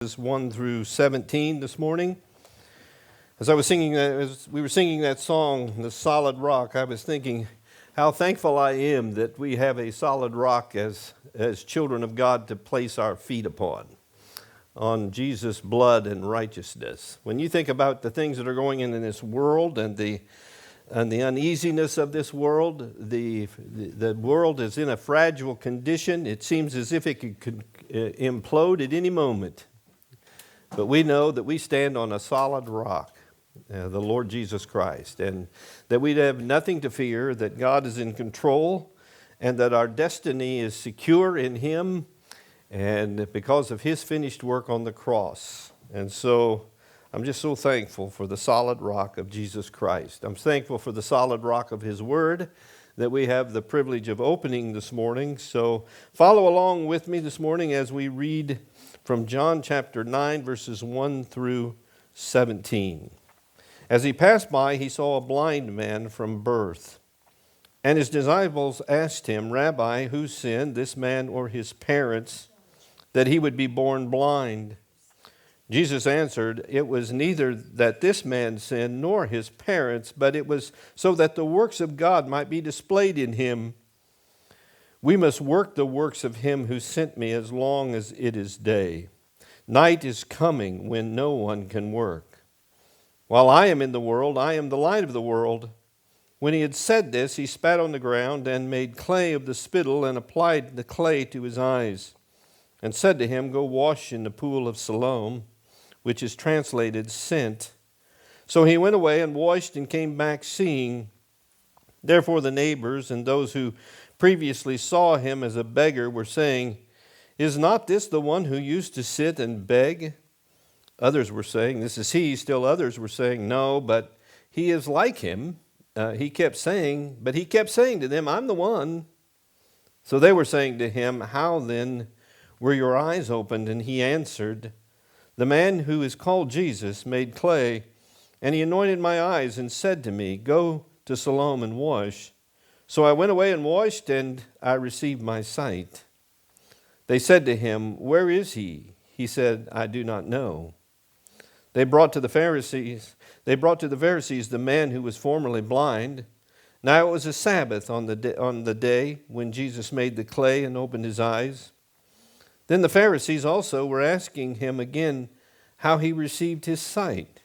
1 through 17 this morning. As we were singing that song, The Solid Rock, I was thinking how thankful I am that we have a solid rock as children of God to place our feet upon, on Jesus' blood and righteousness. When you think about the things that are going on in this world and the uneasiness of this world, the world is in a fragile condition. It seems as if it could implode at any moment. But we know that we stand on a solid rock, the Lord Jesus Christ, and that we have nothing to fear, that God is in control, and that our destiny is secure in Him, and because of His finished work on the cross. And so I'm just so thankful for the solid rock of Jesus Christ. I'm thankful for the solid rock of His Word that we have the privilege of opening this morning. So follow along with me this morning as we read from John chapter 9, verses 1 through 17. As he passed by, he saw a blind man from birth. And his disciples asked him, "Rabbi, who sinned, this man or his parents, that he would be born blind?" Jesus answered, "It was neither that this man sinned nor his parents, but it was so that the works of God might be displayed in him. We must work the works of him who sent me as long as it is day. Night is coming when no one can work. While I am in the world, I am the light of the world." When he had said this, he spat on the ground and made clay of the spittle and applied the clay to his eyes and said to him, "Go wash in the pool of Siloam," which is translated sent. So he went away and washed and came back seeing. Therefore the neighbors and those who previously saw him as a beggar were saying, "Is not this the one who used to sit and beg?" Others were saying, "This is he." Still others were saying, "No, but he is like him." He kept saying to them, "I'm the one." So they were saying to him, "How then were your eyes opened?" And he answered, "The man who is called Jesus made clay, and he anointed my eyes and said to me, 'Go to Siloam and wash.' So I went away and washed, and I received my sight." They said to him, "Where is he?" He said, "I do not know." They brought to the Pharisees the man who was formerly blind. Now it was a Sabbath on the day when Jesus made the clay and opened his eyes. Then the Pharisees also were asking him again how he received his sight.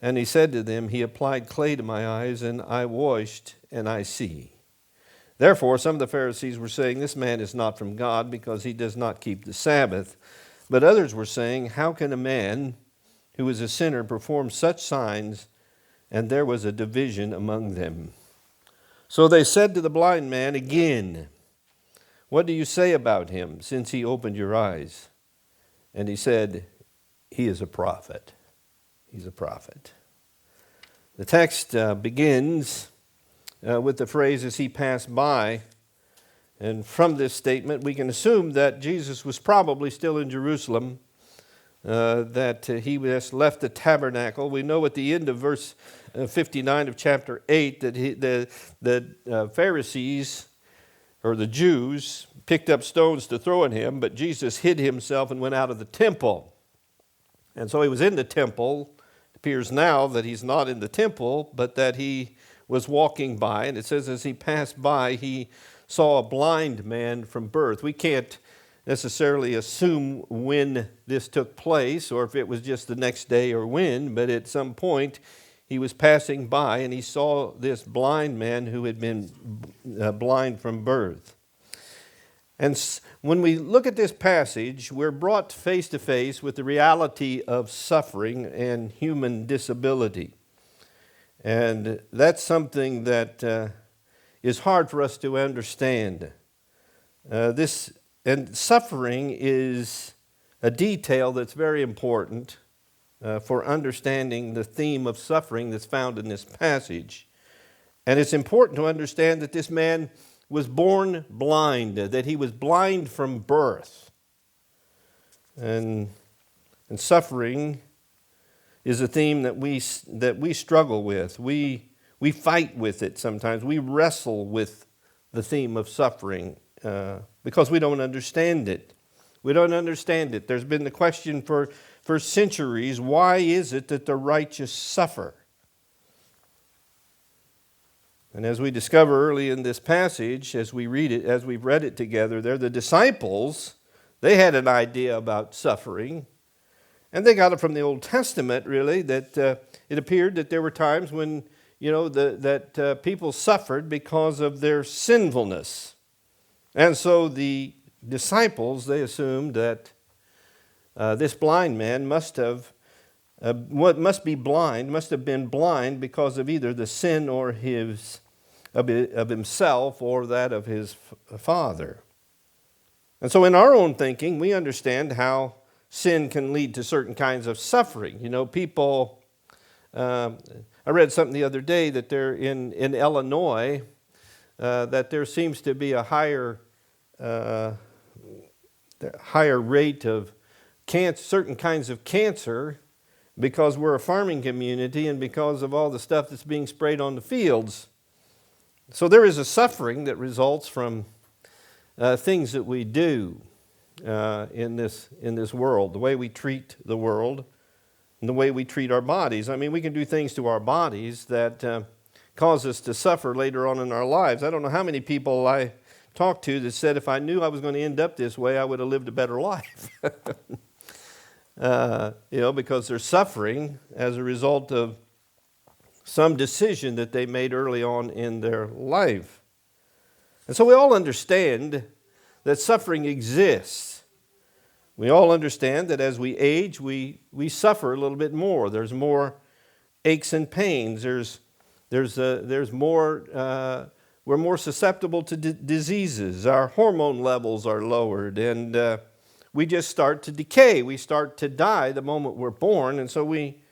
And he said to them, "He applied clay to my eyes, and I washed, and I see." Therefore, some of the Pharisees were saying, "This man is not from God, because he does not keep the Sabbath." But others were saying, "How can a man who is a sinner perform such signs?" And there was a division among them. So they said to the blind man again, "What do you say about him, since he opened your eyes?" And he said, "He is a prophet." He's a prophet. The text begins with the phrase, "as he passed by." And from this statement, we can assume that Jesus was probably still in Jerusalem, that he just left the tabernacle. We know at the end of verse 59 of chapter 8 that the Pharisees, or the Jews, picked up stones to throw at him, but Jesus hid himself and went out of the temple. And so he was in the temple. It appears now that he's not in the temple, but that he was walking by, and it says as he passed by, he saw a blind man from birth. We can't necessarily assume when this took place or if it was just the next day or when, but at some point he was passing by and he saw this blind man who had been blind from birth. And when we look at this passage, we're brought face to face with the reality of suffering and human disability. And that's something that is hard for us to understand. And suffering is a detail that's very important for understanding the theme of suffering that's found in this passage. And it's important to understand that this man was born blind, that he was blind from birth. And suffering is a theme that we struggle with. We fight with it sometimes. We wrestle with the theme of suffering because we don't understand it. We don't understand it. There's been the question for centuries, why is it that the righteous suffer? And as we discover early in this passage, as we read it, as we've read it together, they're the disciples. They had an idea about suffering, and they got it from the Old Testament, really, that it appeared that there were times when, that people suffered because of their sinfulness. And so the disciples, they assumed that this blind man must have been blind because of either the sin or of himself or that of his father. And so in our own thinking, we understand how sin can lead to certain kinds of suffering. People, I read something the other day that there in Illinois, that there seems to be a higher rate of certain kinds of cancer because we're a farming community and because of all the stuff that's being sprayed on the fields. So there is a suffering that results from things that we do in this world, the way we treat the world and the way we treat our bodies. I mean, we can do things to our bodies that cause us to suffer later on in our lives. I don't know how many people I talked to that said if I knew I was going to end up this way, I would have lived a better life. Because they're suffering as a result of some decision that they made early on in their life. And so we all understand that suffering exists. We all understand that as we age, we suffer a little bit more. There's more aches and pains. There's more. We're more susceptible to diseases. Our hormone levels are lowered, and we just start to decay. We start to die the moment we're born, and so we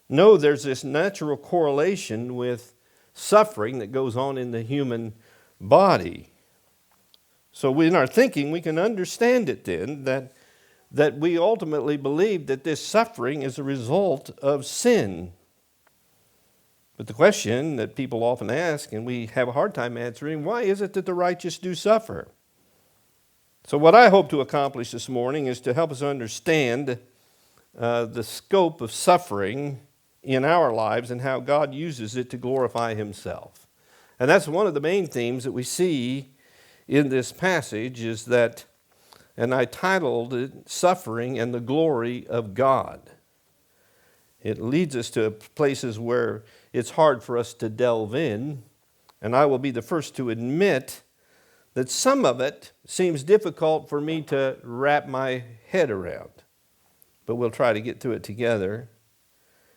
know there's this natural correlation with suffering that goes on in the human body. So in our thinking, we can understand it then, that we ultimately believe that this suffering is a result of sin. But the question that people often ask, and we have a hard time answering, why is it that the righteous do suffer? So what I hope to accomplish this morning is to help us understand the scope of suffering in our lives and how God uses it to glorify Himself. And that's one of the main themes that we see in this passage is that, and I titled it, Suffering and the Glory of God. It leads us to places where it's hard for us to delve in, and I will be the first to admit that some of it seems difficult for me to wrap my head around, but we'll try to get through it together.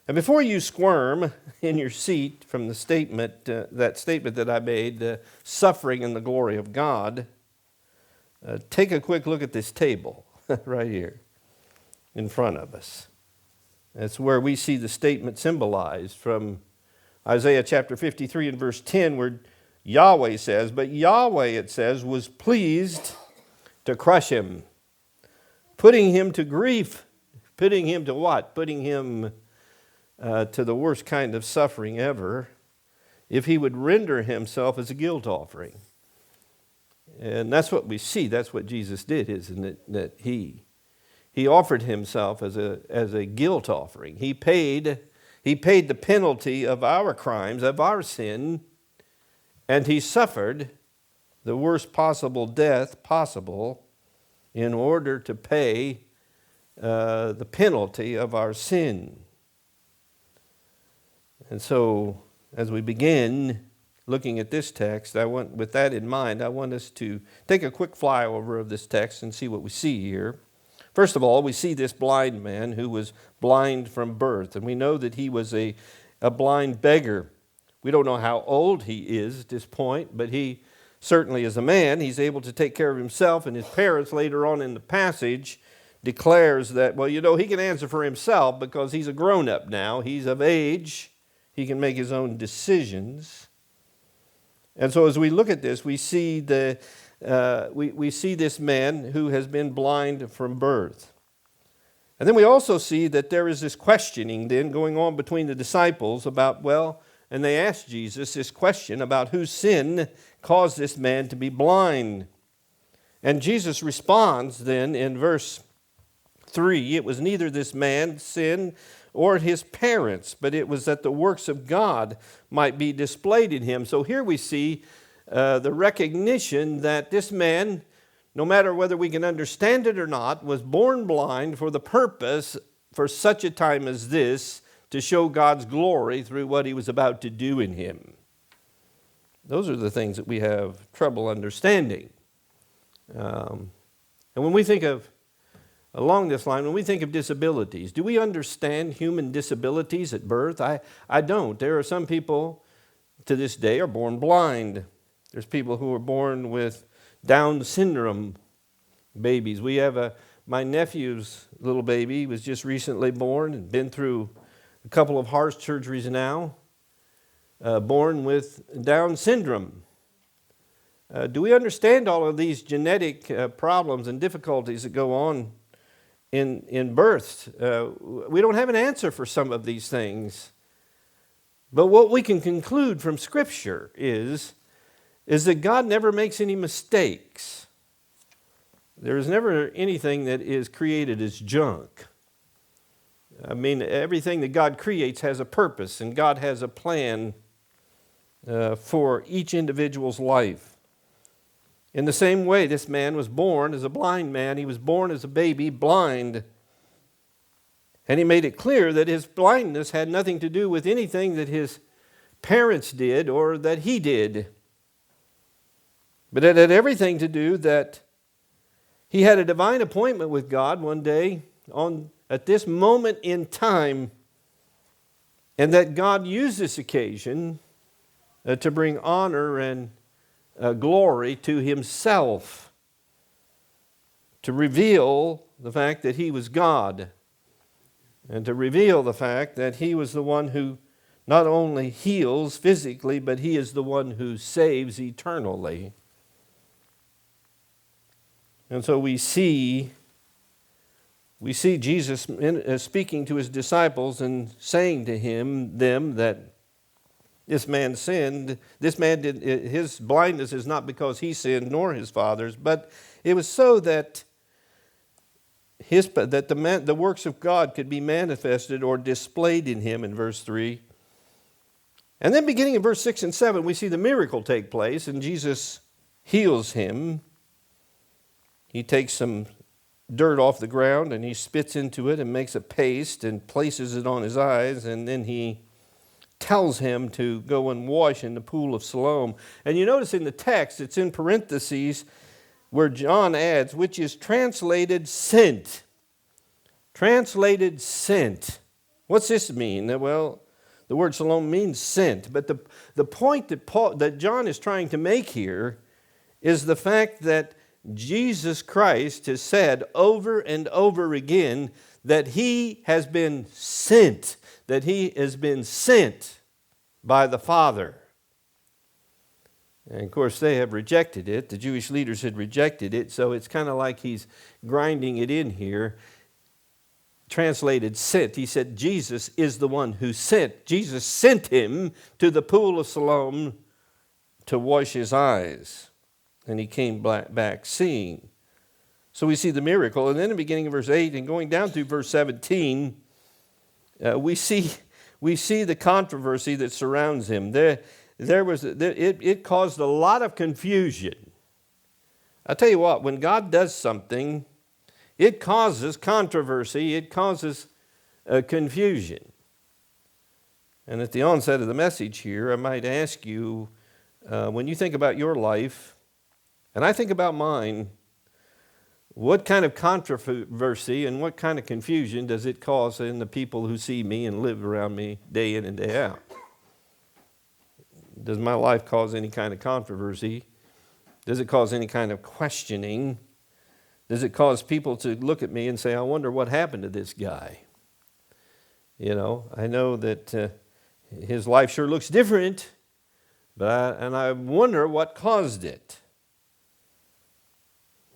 And before you squirm in your seat from the statement, that statement that I made, suffering and the glory of God, take a quick look at this table right here in front of us. That's where we see the statement symbolized from Isaiah chapter 53 and verse 10, where Yahweh says, but Yahweh, it says, was pleased to crush him, putting him to grief. Putting him to what? Putting him to the worst kind of suffering ever, if he would render himself as a guilt offering. And that's what we see. That's what Jesus did, isn't it? That he offered himself as a guilt offering. He paid the penalty of our crimes, of our sin, and he suffered the worst possible death possible in order to pay the penalty of our sin. And so, as we begin looking at this text, with that in mind, I want us to take a quick flyover of this text and see what we see here. First of all, we see this blind man who was blind from birth, and we know that he was a blind beggar. We don't know how old he is at this point, but he certainly is a man. He's able to take care of himself, and his parents later on in the passage declares that, well, he can answer for himself because he's a grown-up now. He's of age. He can make his own decisions. And so as we look at this, we see we see this man who has been blind from birth. And then we also see that there is this questioning then going on between the disciples about, and they asked Jesus this question about whose sin caused this man to be blind. And Jesus responds then in verse 3, it was neither this man's sin or his parents, but it was that the works of God might be displayed in him. So here we see the recognition that this man, no matter whether we can understand it or not, was born blind for the purpose, for such a time as this, to show God's glory through what he was about to do in him. Those are the things that we have trouble understanding. And when we think of, along this line, when we think of disabilities, do we understand human disabilities at birth? I don't. There are some people to this day are born blind. There's people who are born with Down syndrome babies. We have my nephew's little baby was just recently born and been through a couple of heart surgeries now, born with Down syndrome. Do we understand all of these genetic problems and difficulties that go on in birth? We don't have an answer for some of these things. But what we can conclude from Scripture is that God never makes any mistakes. There is never anything that is created as junk. I mean, everything that God creates has a purpose, and God has a plan for each individual's life. In the same way, this man was born as a blind man. He was born as a baby blind. And he made it clear that his blindness had nothing to do with anything that his parents did or that he did. But it had everything to do that he had a divine appointment with God one day at this moment in time, and that God used this occasion to bring honor and glory to himself, to reveal the fact that he was God, and to reveal the fact that he was the one who not only heals physically, but he is the one who saves eternally. And so we see Jesus speaking to his disciples and saying to them that this man sinned. This man did. His blindness is not because he sinned nor his father's, but it was so that the works of God could be manifested or displayed in him in verse 3. And then beginning in verse 6 and 7, we see the miracle take place, and Jesus heals him. He takes some dirt off the ground and he spits into it and makes a paste and places it on his eyes, and then he tells him to go and wash in the pool of Siloam. And you notice in the text, it's in parentheses where John adds, which is translated sent. Translated sent. What's this mean? Well, the word Siloam means sent. But the point that John is trying to make here is the fact that Jesus Christ has said over and over again that he has been sent, that he has been sent by the Father. And of course, they have rejected it. The Jewish leaders had rejected it, so it's kind of like he's grinding it in here. Translated sent. He said Jesus is the one who sent. Jesus sent him to the pool of Siloam to wash his eyes. And he came back seeing. So we see the miracle. And then in the beginning of verse 8 and going down through verse 17, we see the controversy that surrounds him. It caused a lot of confusion. I'll tell you what, when God does something, it causes controversy, it causes confusion. And at the onset of the message here, I might ask you, when you think about your life, and I think about mine, what kind of controversy and what kind of confusion does it cause in the people who see me and live around me day in and day out? Does my life cause any kind of controversy? Does it cause any kind of questioning? Does it cause people to look at me and say, I wonder what happened to this guy? You know, I know that his life sure looks different, and I wonder what caused it.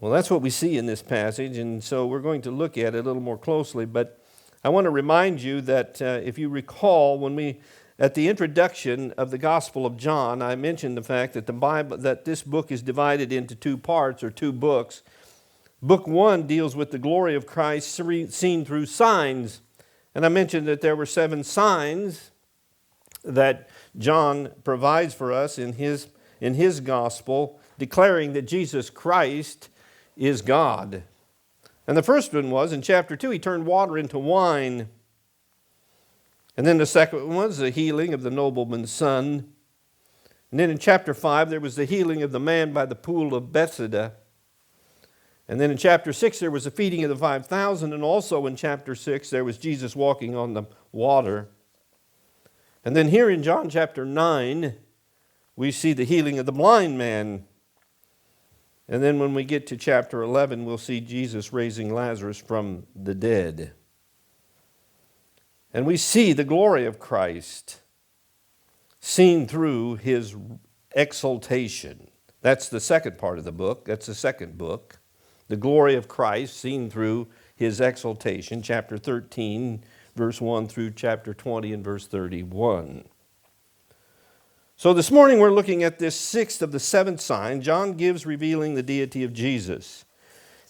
Well, that's what we see in this passage, and so we're going to look at it a little more closely. But I want to remind you that if you recall, when we At the introduction of the Gospel of John, I mentioned the fact that that this book is divided into two parts or two books. Book 1 deals with the glory of Christ seen through signs. And I mentioned that there were 7 signs that John provides for us in his gospel, declaring that Jesus Christ is God. And the first one was in chapter 2, he turned water into wine. And then the second one was the healing of the nobleman's son. And then in chapter 5, there was the healing of the man by the pool of Bethesda. And then in chapter 6, there was the feeding of the 5,000. And also in chapter 6, there was Jesus walking on the water. And then here in John chapter 9, we see the healing of the blind man. And then when we get to chapter 11, we'll see Jesus raising Lazarus from the dead. And we see the glory of Christ seen through his exaltation. That's the second part of the book. That's the second book. The glory of Christ seen through his exaltation, chapter 13, verse 1 through chapter 20 and verse 31. So this morning we're looking at this 6th of the 7th sign. John gives revealing the deity of Jesus.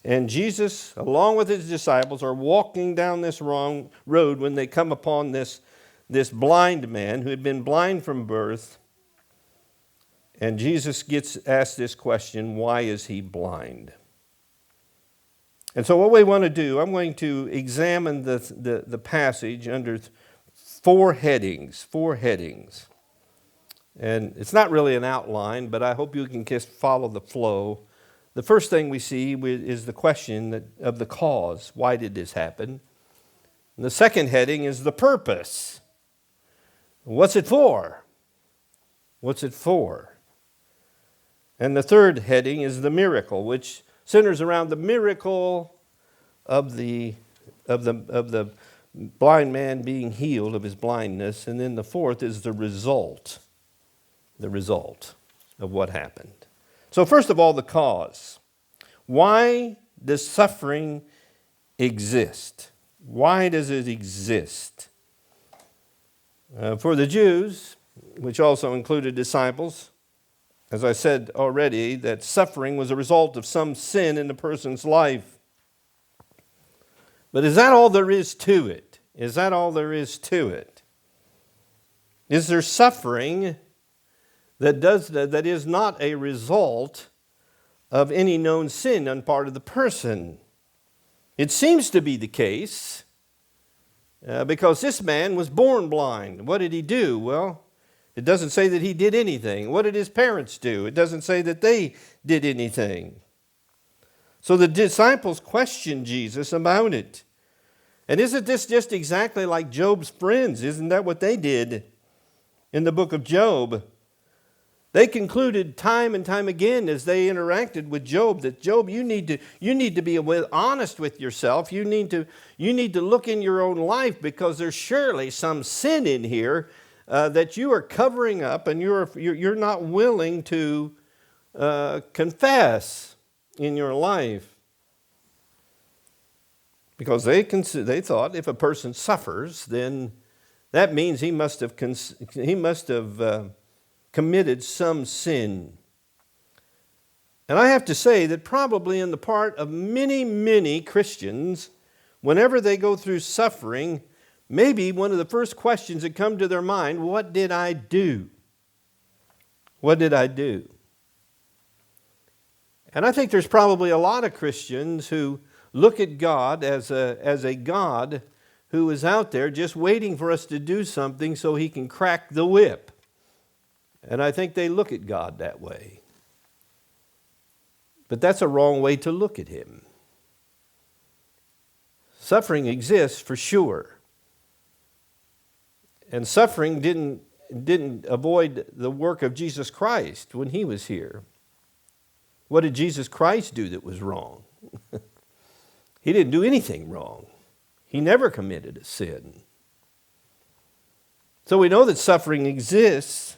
And Jesus, along with his disciples, are walking down this wrong road when they come upon this blind man who had been blind from birth. And Jesus gets asked this question, why is he blind? And so what we want to do, I'm going to examine the passage under 4 headings. And it's not really an outline, but I hope you can just follow the flow. The first thing we see is the question of the cause. Why did this happen? And the second heading is the purpose. What's it for? What's it for? And the third heading is the miracle, which centers around the miracle of the blind man being healed of his blindness. And then the fourth is the result of what happened. So first of all, the cause. Why does suffering exist? Why does it exist? For the Jews, which also included disciples, as I said already, that suffering was a result of some sin in the person's life. But is that all there is to it? Is that all there is to it? Is there suffering that is not a result of any known sin on part of the person? It seems to be the case because this man was born blind. What did he do? Well, it doesn't say that he did anything. What did his parents do? It doesn't say that they did anything. So the disciples questioned Jesus about it. And isn't this just exactly like Job's friends? Isn't that what they did in the book of Job? They concluded time and time again as they interacted with Job that, Job, you need to be honest with yourself. You need to look in your own life because there's surely some sin in here that you are covering up and you're not willing to confess in your life. Because they thought if a person suffers, then that means he must have committed some sin. And I have to say that probably in the part of many, many Christians, whenever they go through suffering, maybe one of the first questions that come to their mind, what did I do? What did I do? And I think there's probably a lot of Christians who look at God as a God who is out there just waiting for us to do something so he can crack the whip. And I think they look at God that way. But that's a wrong way to look at him. Suffering exists for sure. And suffering didn't avoid the work of Jesus Christ when he was here. What did Jesus Christ do that was wrong? He didn't do anything wrong. He never committed a sin. So we know that suffering exists.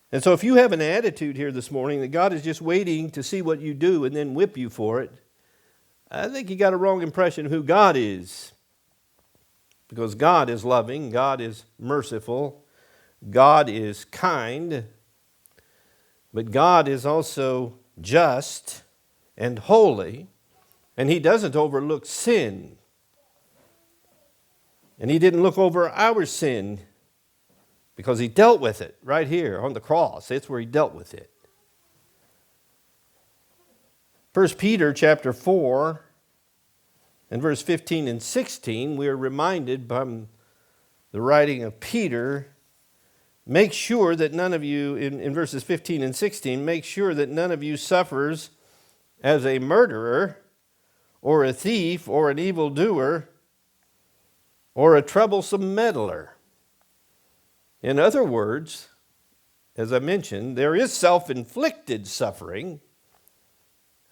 And so if you have an attitude here this morning that God is just waiting to see what you do and then whip you for it, I think you got a wrong impression of who God is. Because God is loving, God is merciful, God is kind, but God is also just and holy, and He doesn't overlook sin. And He didn't look over our sin because He dealt with it right here on the cross. It's where He dealt with it. 1 Peter chapter 4 and verse 15 and 16, we are reminded by the writing of Peter, make sure that none of you, in verses 15 and 16, make sure that none of you suffers as a murderer or a thief or an evildoer or a troublesome meddler. In other words, as I mentioned, there is self-inflicted suffering.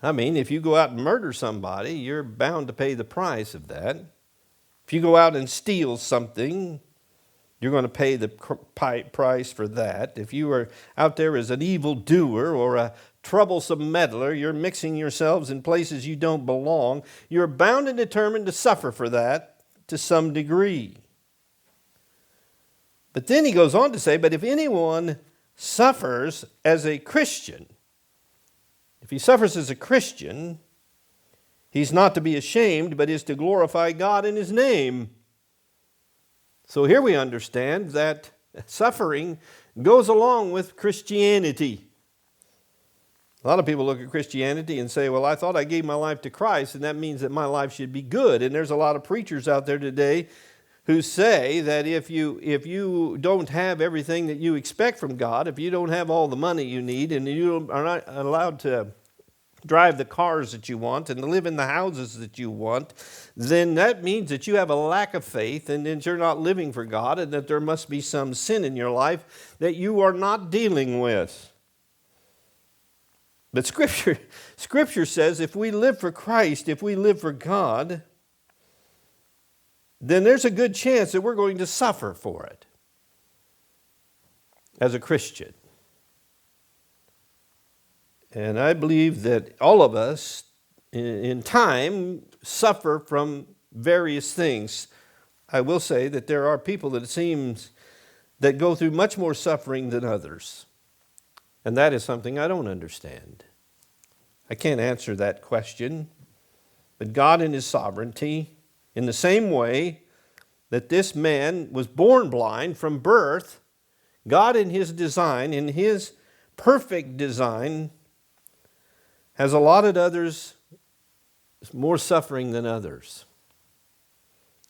I mean, if you go out and murder somebody, you're bound to pay the price of that. If you go out and steal something, you're going to pay the price for that. If you are out there as an evildoer or a troublesome meddler, you're mixing yourselves in places you don't belong, you're bound and determined to suffer for that to some degree. But then he goes on to say, but if anyone suffers as a Christian, if he suffers as a Christian, he's not to be ashamed, but is to glorify God in His name. So here we understand that suffering goes along with Christianity. A lot of people look at Christianity and say, well, I thought I gave my life to Christ, and that means that my life should be good. And there's a lot of preachers out there today who say that if you don't have everything that you expect from God, if you don't have all the money you need, and you are not allowed to drive the cars that you want and live in the houses that you want, then that means that you have a lack of faith and that you're not living for God and that there must be some sin in your life that you are not dealing with. But Scripture says if we live for Christ, if we live for God, then there's a good chance that we're going to suffer for it as a Christian. And I believe that all of us in time suffer from various things. I will say that there are people that it seems that go through much more suffering than others. And that is something I don't understand. I can't answer that question. But God in His sovereignty, in the same way that this man was born blind from birth, God in His design, in His perfect design, has allotted others more suffering than others.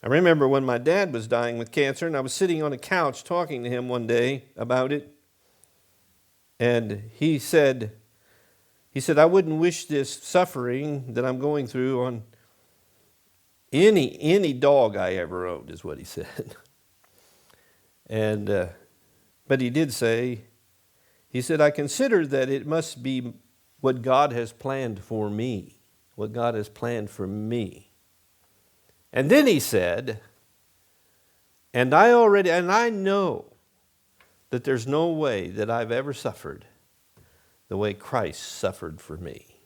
I remember when my dad was dying with cancer, and I was sitting on a couch talking to him one day about it, and he said, I wouldn't wish this suffering that I'm going through on any dog I ever owned, is what he said. And but he did say, he said, I consider that it must be what God has planned for me, what God has planned for me. And then he said, and I know that there's no way that I've ever suffered the way Christ suffered for me.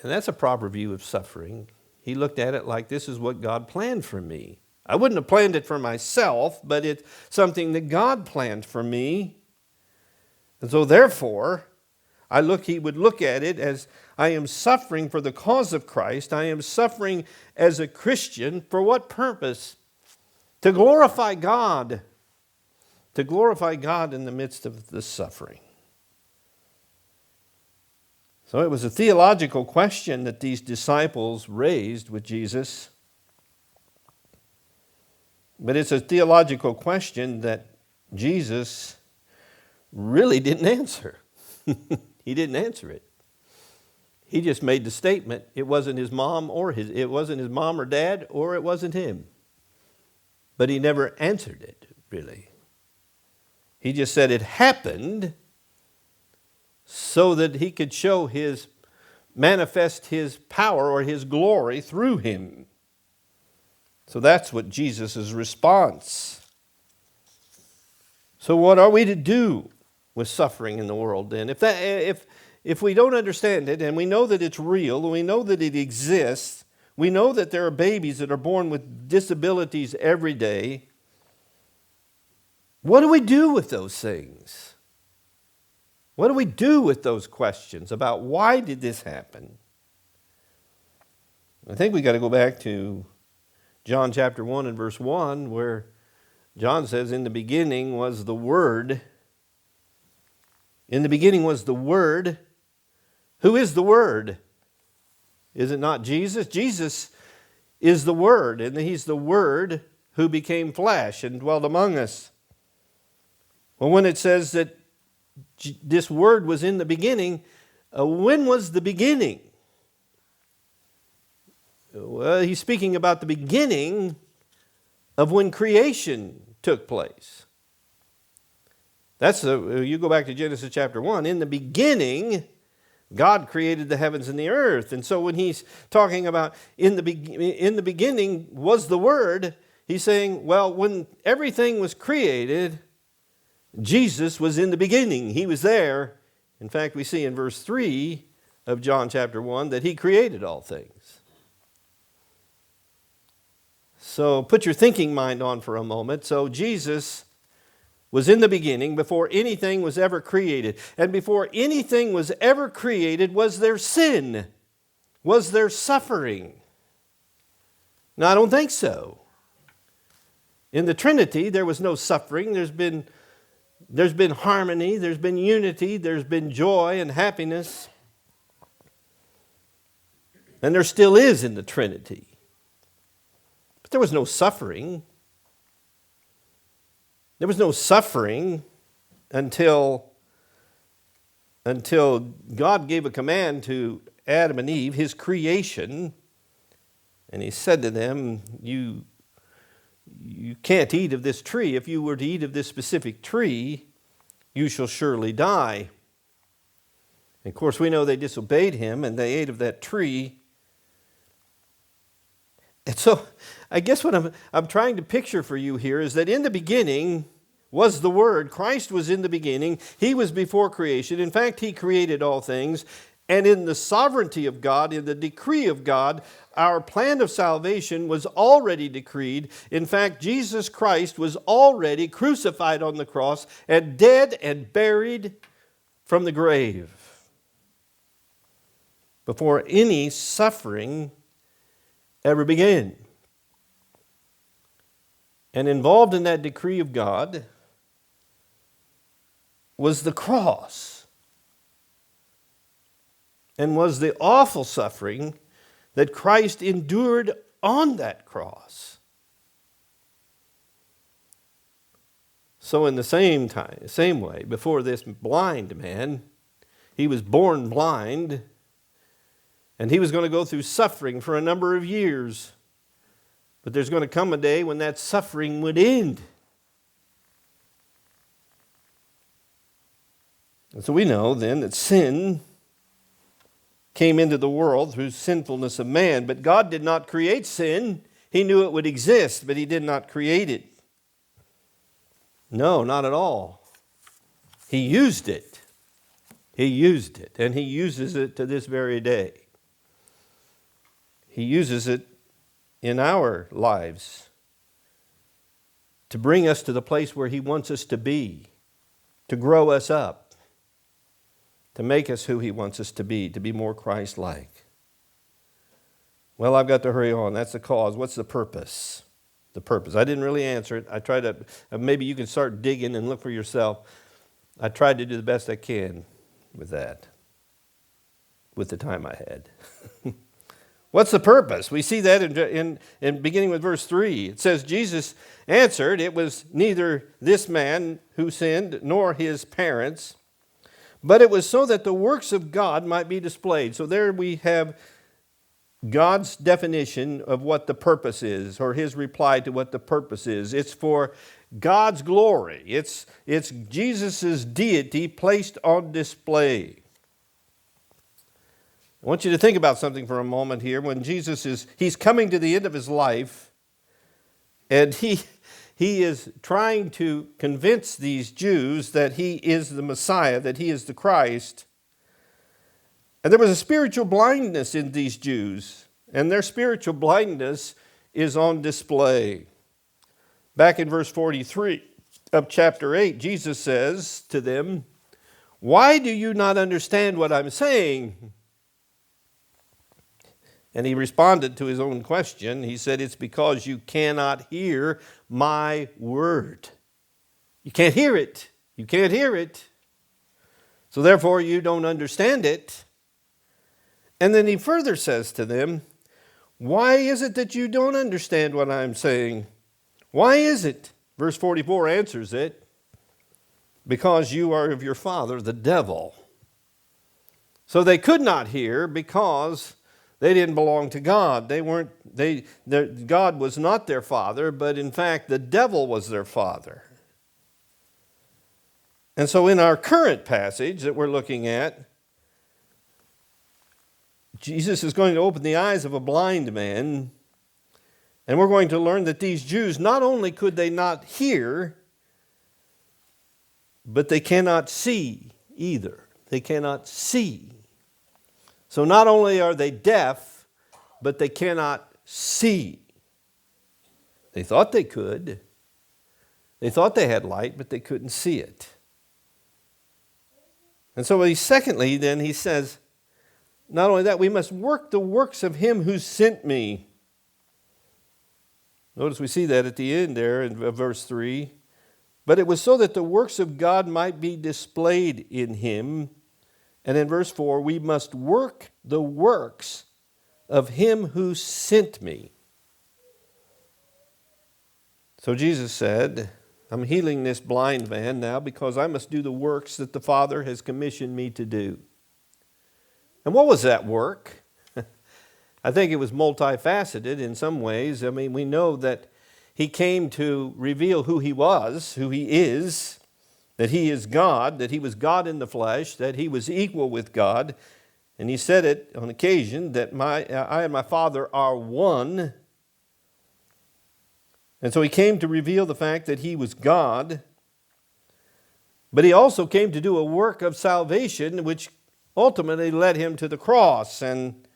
And that's a proper view of suffering. He looked at it like, this is what God planned for me. I wouldn't have planned it for myself, but it's something that God planned for me. And so therefore, he would look at it as, I am suffering for the cause of Christ. I am suffering as a Christian. For what purpose? To glorify God. To glorify God in the midst of the suffering. So it was a theological question that these disciples raised with Jesus. But it's a theological question that Jesus really didn't answer. He didn't answer it. He just made the statement. It wasn't his mom or dad, or it wasn't him. But he never answered it, really. He just said it happened so that he could manifest his power or his glory through him. So that's what Jesus' response. So what are we to do with suffering in the world then? If we don't understand it, and we know that it's real, and we know that it exists, we know that there are babies that are born with disabilities every day, What do we do with those things? What do we do with those questions about why did this happen? I think we got to go back to John chapter 1 and verse 1, where John says, in the beginning was the Word. In the beginning was the Word. Who is the Word? Is it not Jesus? Jesus is the Word, and He's the Word who became flesh and dwelt among us. Well, when it says that this Word was in the beginning, when was the beginning? Well, he's speaking about the beginning of when creation took place. You go back to Genesis chapter 1. In the beginning, God created the heavens and the earth. And so when he's talking about in the beginning was the Word, he's saying, well, when everything was created, Jesus was in the beginning. He was there. In fact, we see in verse 3 of John chapter 1 that He created all things. So put your thinking mind on for a moment. So Jesus was in the beginning before anything was ever created. And before anything was ever created, was there sin? Was there suffering? No, I don't think so. In the Trinity, there was no suffering. There's been harmony, there's been unity, there's been joy and happiness. And there still is in the Trinity. But there was no suffering. There was no suffering until God gave a command to Adam and Eve, His creation, and He said to them, you can't eat of this tree. If you were to eat of this specific tree, you shall surely die. And of course, we know they disobeyed Him and they ate of that tree. And so, I guess what I'm trying to picture for you here is that in the beginning was the Word. Christ was in the beginning. He was before creation. In fact, He created all things. And in the sovereignty of God, in the decree of God, our plan of salvation was already decreed. In fact, Jesus Christ was already crucified on the cross and dead and buried from the grave before any suffering ever began. And involved in that decree of God was the cross, and was the awful suffering that Christ endured on that cross. So in the same way, before this blind man, he was born blind, and he was going to go through suffering for a number of years. But there's going to come a day when that suffering would end. And so we know then that sin came into the world through sinfulness of man. But God did not create sin. He knew it would exist, but He did not create it. No, not at all. He used it. He used it, and He uses it to this very day. He uses it in our lives to bring us to the place where He wants us to be, to grow us up, to make us who He wants us to be more Christ-like. Well, I've got to hurry on. That's the cause. What's the purpose? The purpose. I didn't really answer it. I tried to, maybe you can start digging and look for yourself. I tried to do the best I can with that, with the time I had. What's the purpose? We see that in beginning with verse 3. It says, Jesus answered, it was neither this man who sinned nor his parents, but it was so that the works of God might be displayed. So there we have God's definition of what the purpose is, or His reply to what the purpose is. It's for God's glory. It's Jesus' deity placed on display. I want you to think about something for a moment here. When He's coming to the end of His life, and He is trying to convince these Jews that He is the Messiah, that He is the Christ. And there was a spiritual blindness in these Jews, and their spiritual blindness is on display. Back in verse 43 of chapter 8, Jesus says to them, "Why do you not understand what I'm saying?" And he responded to his own question. He said, "It's because you cannot hear my word." You can't hear it. You can't hear it. So therefore you don't understand it. And then he further says to them, "Why is it that you don't understand what I'm saying? Why is it?" Verse 44 answers it. "Because you are of your father, the devil." So they could not hear because they didn't belong to God. God was not their father, but in fact the devil was their father. And so in our current passage that we're looking at, Jesus is going to open the eyes of a blind man, and we're going to learn that these Jews, not only could they not hear, but they cannot see either. They cannot see. So not only are they deaf, but they cannot see. They thought they could. They thought they had light, but they couldn't see it. And so secondly, then he says, not only that, we must work the works of him who sent me. Notice we see that at the end there in verse 3. But it was so that the works of God might be displayed in him. And in verse 4, we must work the works of him who sent me. So Jesus said, "I'm healing this blind man now because I must do the works that the Father has commissioned me to do." And what was that work? I think it was multifaceted in some ways. I mean, we know that he came to reveal who he was, who he is, that he is God, that he was God in the flesh, that he was equal with God. And he said it on occasion that I and my Father are one. And so he came to reveal the fact that he was God. But he also came to do a work of salvation, which ultimately led him to the cross. And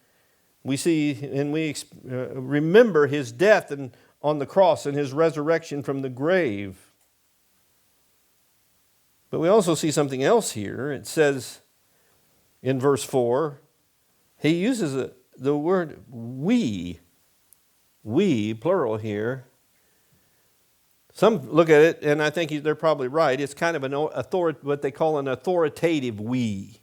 we see and we remember his death on the cross and his resurrection from the grave. But we also see something else here. It says in verse 4, he uses the word we, plural here. Some look at it, and I think they're probably right. It's kind of what they call an authoritative we.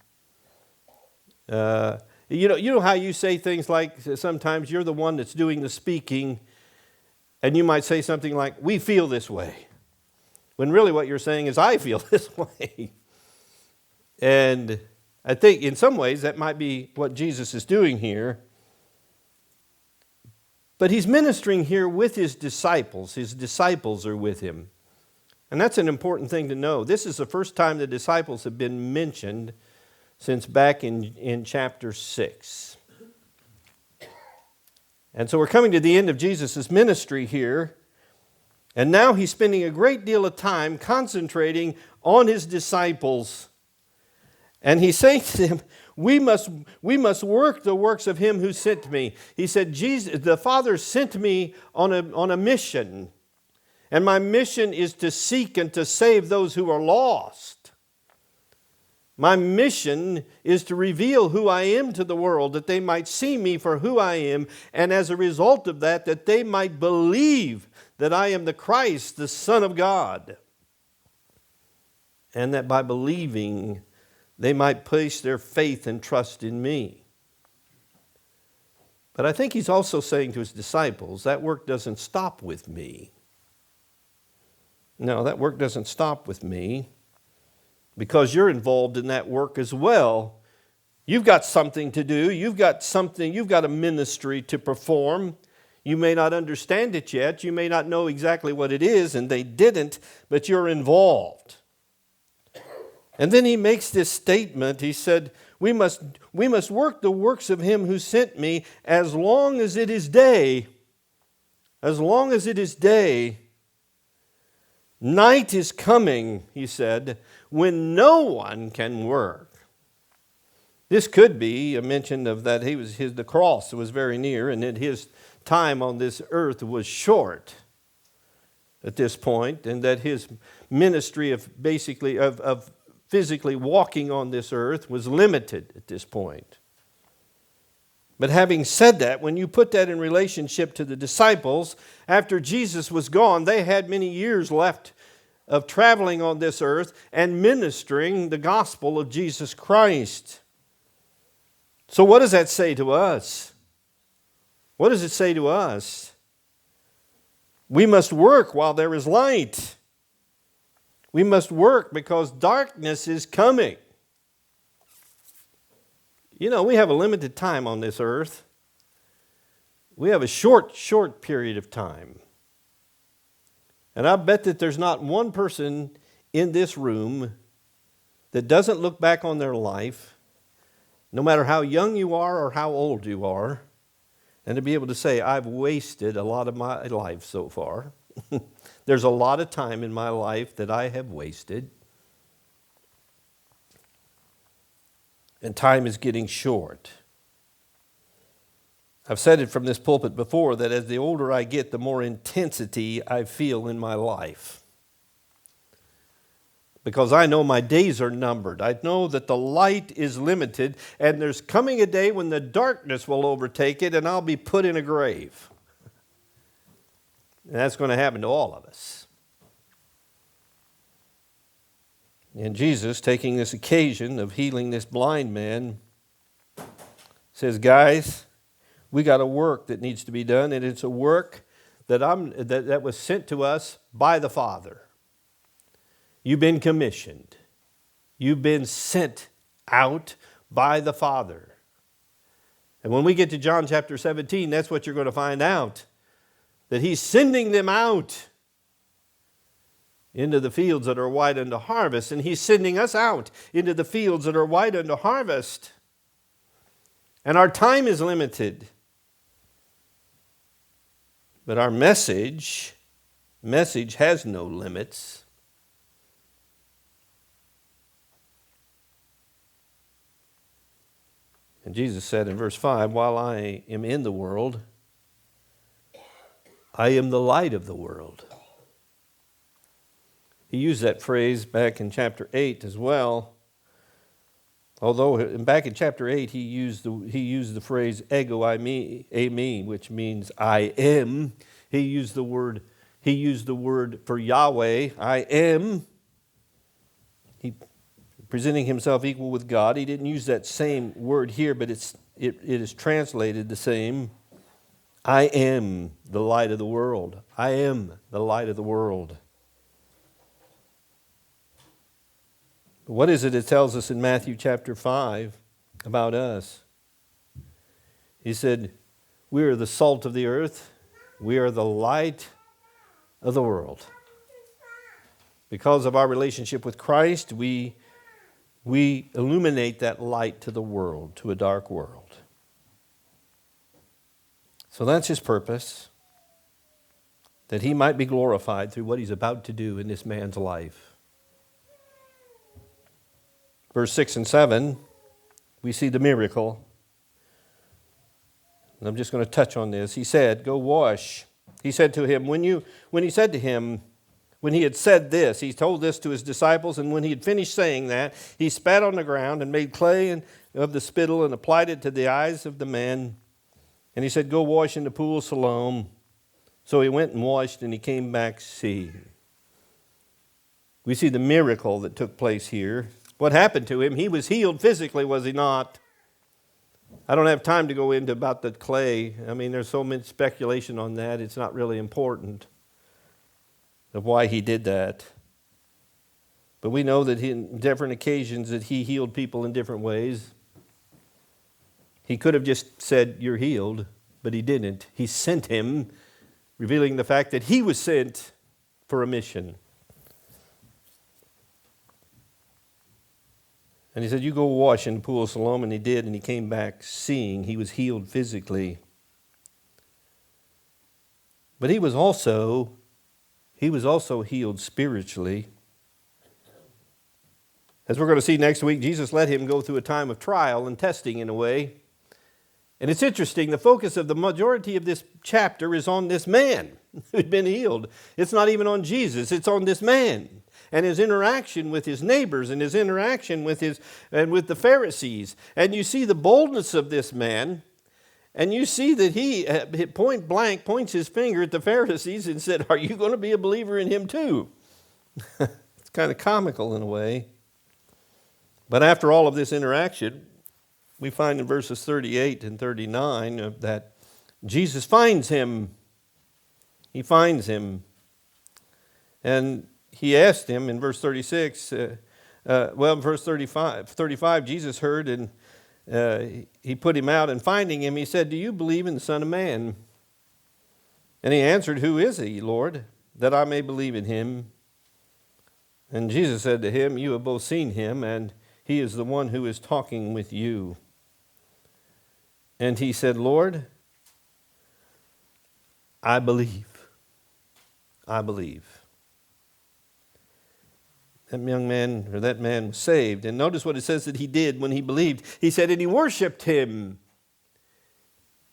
You know how you say things like sometimes you're the one that's doing the speaking, and you might say something like, "We feel this way," when really what you're saying is, "I feel this way." And I think in some ways that might be what Jesus is doing here. But he's ministering here with his disciples. His disciples are with him. And that's an important thing to know. This is the first time the disciples have been mentioned since back in chapter 6. And so we're coming to the end of Jesus' ministry here. And now he's spending a great deal of time concentrating on his disciples. And he's saying to them, we must work the works of him who sent me. He said, the Father sent me on a mission. And my mission is to seek and to save those who are lost. My mission is to reveal who I am to the world, that they might see me for who I am, and as a result of that they might believe that I am the Christ, the Son of God. And that by believing, they might place their faith and trust in me. But I think he's also saying to his disciples, that work doesn't stop with me. No, that work doesn't stop with me, because you're involved in that work as well. You've got something to do. You've got a ministry to perform. You may not understand it yet. You may not know exactly what it is, and they didn't, but you're involved. And then he makes this statement. He said, we must work the works of him who sent me as long as it is day. As long as it is day. Night is coming, he said, when no one can work. This could be a mention of that the cross was very near, and that his time on this earth was short. at this point, and that his ministry of physically walking on this earth was limited at this point. But having said that, when you put that in relationship to the disciples, after Jesus was gone, they had many years left of traveling on this earth and ministering the gospel of Jesus Christ. So what does that say to us? What does it say to us? We must work while there is light. We must work because darkness is coming. You know, we have a limited time on this earth. We have a short period of time. And I bet that there's not one person in this room that doesn't look back on their life, no matter how young you are or how old you are, and to be able to say, I've wasted a lot of my life so far. There's a lot of time in my life that I have wasted. And time is getting short. I've said it from this pulpit before that as the older I get, the more intensity I feel in my life. Because I know my days are numbered. I know that the light is limited, and there's coming a day when the darkness will overtake it, and I'll be put in a grave. And that's going to happen to all of us. And Jesus, taking this occasion of healing this blind man, says, guys, we got a work that needs to be done, and it's a work that was sent to us by the Father. You've been commissioned. You've been sent out by the Father. And when we get to John chapter 17, that's what you're going to find out. That He's sending them out into the fields that are white unto harvest. And He's sending us out into the fields that are white unto harvest. And our time is limited. But our message has no limits. And Jesus said in verse 5, while I am in the world, I am the light of the world. He used that phrase back in chapter 8 as well. Although back in chapter 8 he used the phrase ego eimi, which means I am. He used the word for Yahweh, I am. He presenting himself equal with God. He didn't use that same word here, but it is translated the same. I am the light of the world. I am the light of the world. What is it tells us in Matthew chapter 5 about us? He said, we are the salt of the earth. We are the light of the world. Because of our relationship with Christ, we illuminate that light to the world, to a dark world. So that's His purpose, that He might be glorified through what He's about to do in this man's life. Verse 6 and 7, we see the miracle. And I'm just going to touch on this. He said, go wash. He said to him, when he had said this, he told this to his disciples, and when he had finished saying that, he spat on the ground and made clay of the spittle and applied it to the eyes of the man. And he said, go wash in the pool of Siloam. So he went and washed, and he came back seeing. We see the miracle that took place here. What happened to him? He was healed physically, was he not? I don't have time to go into about the clay. I mean, there's so much speculation on that. It's not really important of why he did that. But we know that in different occasions that he healed people in different ways. He could have just said, you're healed, but he didn't. He sent him, revealing the fact that he was sent for a mission. And he said, you go wash in the pool of Siloam, and he did, and he came back seeing. He was healed physically. But he was also healed spiritually. As we're going to see next week, Jesus let him go through a time of trial and testing in a way. And it's interesting, the focus of the majority of this chapter is on this man who'd been healed. It's not even on Jesus, it's on this man and his interaction with his neighbors and his interaction with the Pharisees. And you see the boldness of this man, and you see that he point blank points his finger at the Pharisees and said, "Are you going to be a believer in him too?" It's kind of comical in a way. But after all of this interaction, we find in verses 38 and 39 that Jesus finds him. He finds him. And he asked him in verse 36, in verse 35, Jesus heard and he put him out, and finding him, he said, "Do you believe in the Son of Man?" And he answered, "Who is he, Lord, that I may believe in him?" And Jesus said to him, "You have both seen him, and he is the one who is talking with you." And he said, "Lord, I believe. I believe." That young man, or that man, was saved. And notice what it says that he did when he believed. He said, and he worshiped him.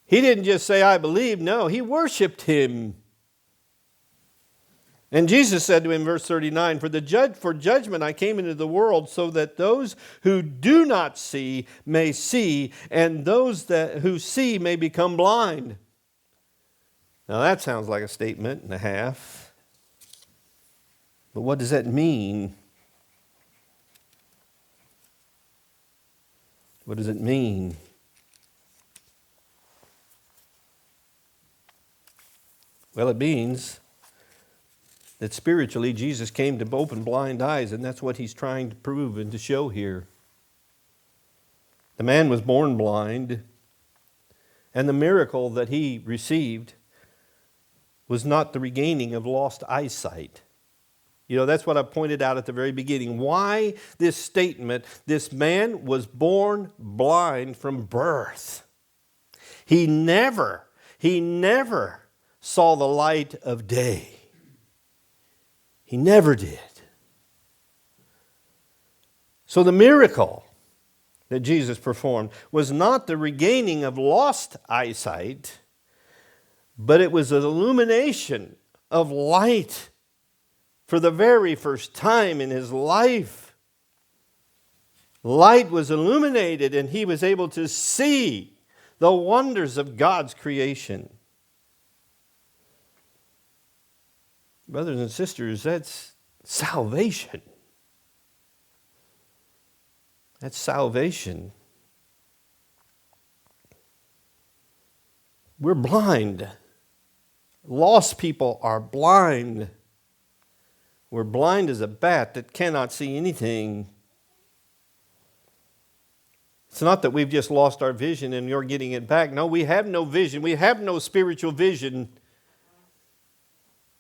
He didn't just say, "I believe." No, he worshiped him. And Jesus said to him, verse 39, for judgment I came into the world, so that those who do not see may see, and those who see may become blind. Now that sounds like a statement and a half. But what does that mean? What does it mean? Well, it means that spiritually Jesus came to open blind eyes, and that's what he's trying to prove and to show here. The man was born blind, and the miracle that he received was not the regaining of lost eyesight. You know, that's what I pointed out at the very beginning. Why this statement? This man was born blind from birth. He never saw the light of day. He never did. So the miracle that Jesus performed was not the regaining of lost eyesight, but it was an illumination of light for the very first time in his life. Light was illuminated, and he was able to see the wonders of God's creation. Brothers and sisters, that's salvation. That's salvation. We're blind. Lost people are blind. We're blind as a bat that cannot see anything. It's not that we've just lost our vision and you're getting it back. No, we have no vision. We have no spiritual vision.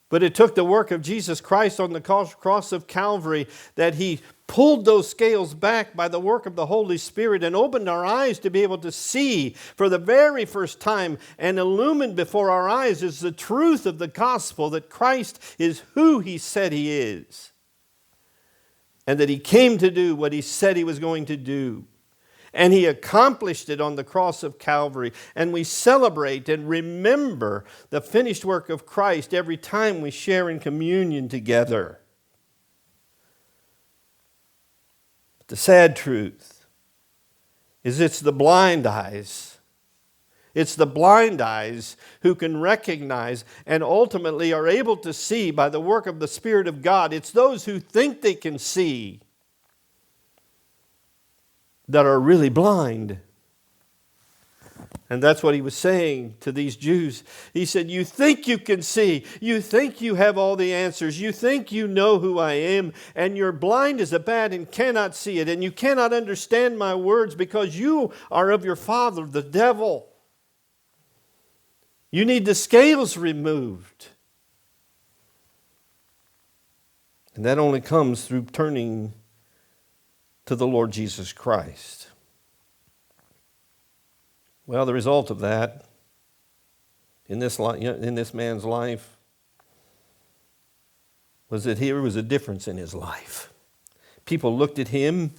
But it took the work of Jesus Christ on the cross of Calvary that he pulled those scales back by the work of the Holy Spirit and opened our eyes to be able to see for the very first time, and illumined before our eyes is the truth of the gospel, that Christ is who he said he is, and that he came to do what he said he was going to do. And he accomplished it on the cross of Calvary. And we celebrate and remember the finished work of Christ every time we share in communion together. But the sad truth is it's the blind eyes. It's the blind eyes who can recognize and ultimately are able to see by the work of the Spirit of God. It's those who think they can see that are really blind. And that's what he was saying to these Jews. He said, you think you can see. You think you have all the answers. You think you know who I am. And you're blind as a bat and cannot see it. And you cannot understand my words because you are of your father, the devil. You need the scales removed. And that only comes through turning to the Lord Jesus Christ. Well, the result of that in this man's life was that here was a difference in his life. People looked at him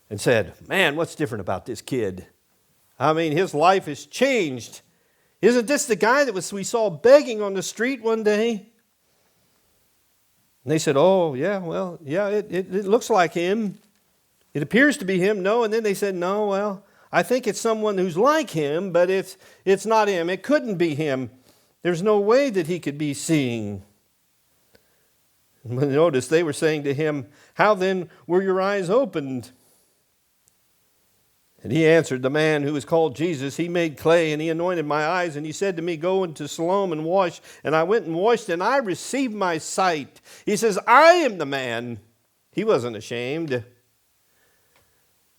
and said, man, what's different about this kid? I mean, his life has changed. Isn't this the guy that we saw begging on the street one day? And they said, oh, yeah, well, yeah, it looks like him. It appears to be him. No, and then they said, no, well, I think it's someone who's like him, but it's not him. It couldn't be him. There's no way that he could be seeing. And notice they were saying to him, how then were your eyes opened? And he answered, the man who was called Jesus, he made clay and he anointed my eyes, and he said to me, go into Siloam and wash. And I went and washed, and I received my sight. He says, I am the man. He wasn't ashamed.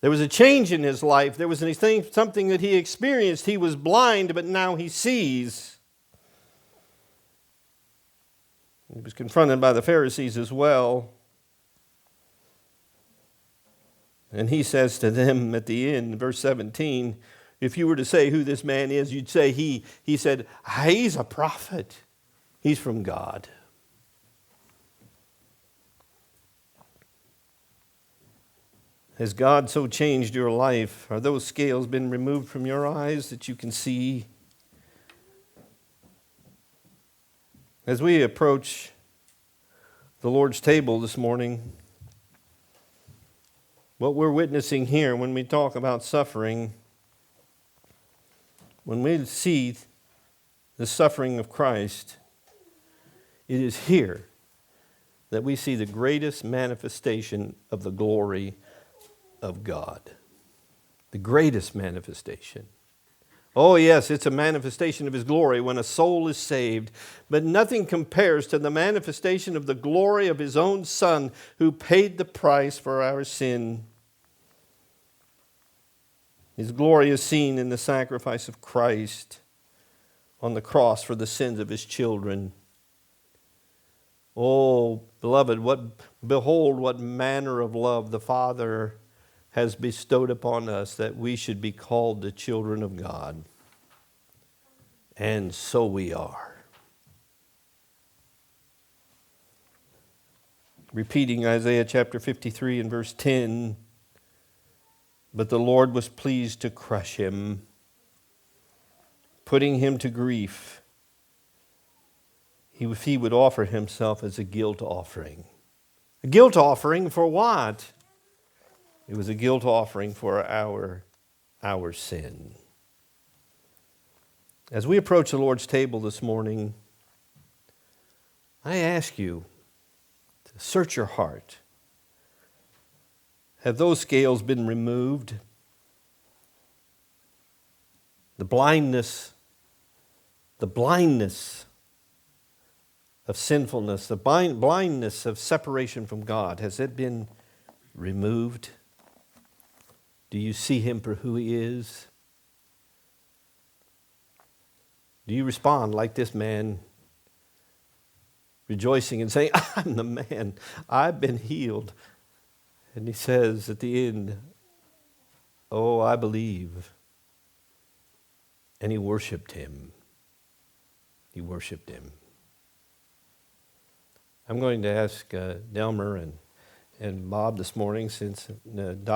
There was a change in his life. There was something that he experienced. He was blind, but now he sees. He was confronted by the Pharisees as well. And he says to them at the end, verse 17, if you were to say who this man is, you'd say he said, he's a prophet. He's from God. Has God so changed your life? Are those scales been removed from your eyes that you can see? As we approach the Lord's table this morning, what we're witnessing here when we talk about suffering, when we see the suffering of Christ, it is here that we see the greatest manifestation of the glory of God. The greatest manifestation. Oh yes, it's a manifestation of His glory when a soul is saved, but nothing compares to the manifestation of the glory of His own Son who paid the price for our sin. His glory is seen in the sacrifice of Christ on the cross for the sins of His children. Oh, beloved, behold what manner of love the Father has bestowed upon us, that we should be called the children of God. And so we are. Repeating Isaiah chapter 53 and verse 10, but the Lord was pleased to crush him, putting him to grief. If he would offer himself as a guilt offering. A guilt offering for what? It was a guilt offering for our sin. As we approach the Lord's table this morning, I ask you to search your heart. Have those scales been removed? The blindness of sinfulness, the blindness of separation from God, has it been removed? Do you see Him for who He is? Do you respond like this man, rejoicing and saying, I'm the man, I've been healed? And he says at the end, oh, I believe. And he worshiped Him. He worshiped Him. I'm going to ask Delmer and Bob this morning, since Doc